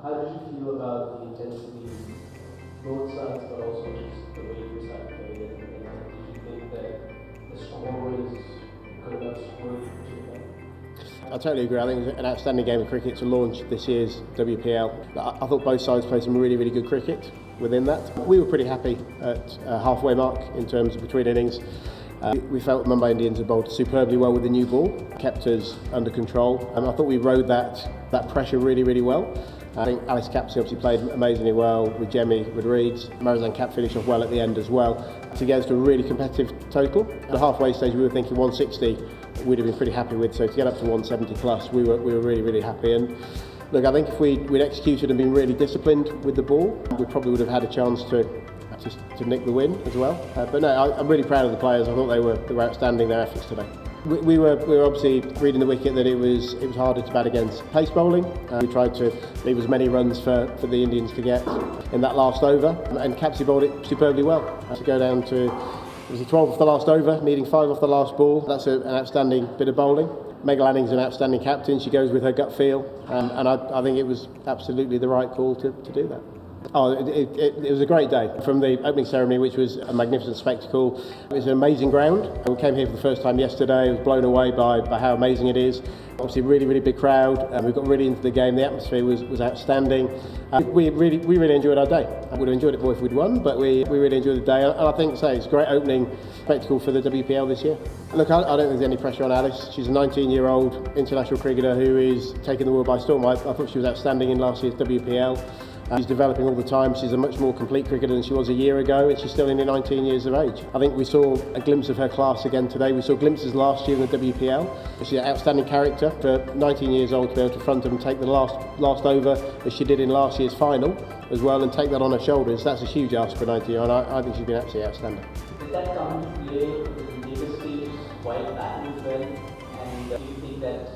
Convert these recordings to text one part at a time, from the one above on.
How did you feel about the intensity, both sides, but also just the way your side played it? And did you think that the score was good enough score to play? I totally agree. I think it was an outstanding game of cricket to launch this year's WPL. I thought both sides played some really, really good cricket within that. We were pretty happy at halfway mark in terms of between innings. We felt Mumbai Indians had bowled superbly well with the new ball, kept us under control, and I thought we rode that pressure really, really well. I think Alice Capsey obviously played amazingly well with Jemmy, with Reeds. Marizanne Cap finished off well at the end as well to get us to a really competitive total. At the halfway stage we were thinking 160 we'd have been pretty happy with, so to get up to 170 plus we were really, really happy. And look, I think if we'd executed and been really disciplined with the ball, we probably would have had a chance to nick the win as well. But no, I'm really proud of the players. I thought they were outstanding, their efforts today. We were obviously reading the wicket that it was harder to bat against pace bowling. We tried to leave as many runs for the Indians to get in that last over, and Capsey bowled it superbly well. To go down to 12 off the last over, needing 5 off the last ball. That's an outstanding bit of bowling. Meg Lanning's an outstanding captain. She goes with her gut feel, and I think it was absolutely the right call to do that. Oh, it was a great day. From the opening ceremony, which was a magnificent spectacle. It was an amazing ground. We came here for the first time yesterday. I was blown away by how amazing it is. Obviously, really, really big crowd. We got really into the game. The atmosphere was outstanding. We really enjoyed our day. I would have enjoyed it more if we'd won, but we really enjoyed the day. And I think it's a great opening spectacle for the WPL this year. Look, I don't think there's any pressure on Alice. She's a 19-year-old international cricketer who is taking the world by storm. I thought she was outstanding in last year's WPL. She's developing all the time. She's a much more complete cricketer than she was a year ago, and she's still only 19 years of age. I think we saw a glimpse of her class again today. We saw glimpses last year in the WPL. She's an outstanding character for 19 years old to be able to front and take the last over as she did in last year's final as well, and take that on her shoulders. That's a huge ask for 19 year old. I think she's been absolutely outstanding. Did that come into play with the later stage while batting as well? And do you think that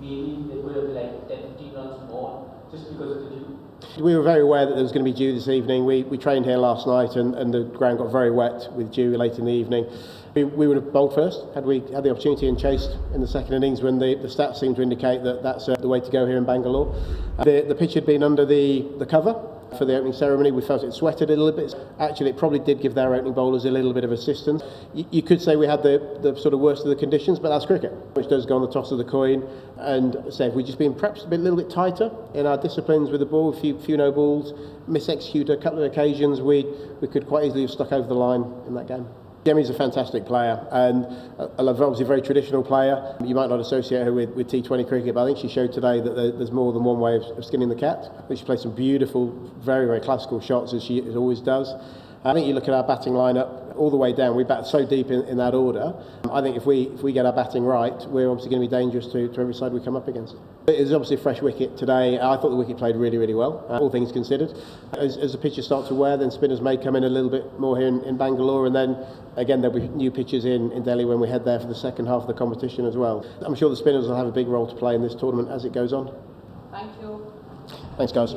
maybe there could have been like 10-15 runs more just because of the dew? We were very aware that there was going to be dew this evening. We trained here last night and the ground got very wet with dew late in the evening. We would have bowled first had we had the opportunity and chased in the second innings when the stats seem to indicate that that's the way to go here in Bangalore. The pitch had been under the cover for the opening ceremony. We felt it sweated a little bit. Actually, it probably did give their opening bowlers a little bit of assistance. You could say we had the sort of worst of the conditions, but that's cricket, which does go on the toss of the coin. And say if we'd just been perhaps a little bit tighter in our disciplines with the ball, a few no balls, misexecute a couple of occasions, we could quite easily have stuck over the line in that game. Jemmy's a fantastic player and obviously a very traditional player. You might not associate her with T20 cricket, but I think she showed today that there's more than one way of skinning the cat. I think she played some beautiful, very, very classical shots as she always does. I think you look at our batting lineup all the way down. We bat so deep in that order. I think if we get our batting right, we're obviously going to be dangerous to every side we come up against. It was obviously a fresh wicket today. I thought the wicket played really, really well, all things considered. As the pitches start to wear, then spinners may come in a little bit more here in Bangalore, and then again there'll be new pitches in Delhi when we head there for the second half of the competition as well. I'm sure the spinners will have a big role to play in this tournament as it goes on. Thank you. Thanks, guys.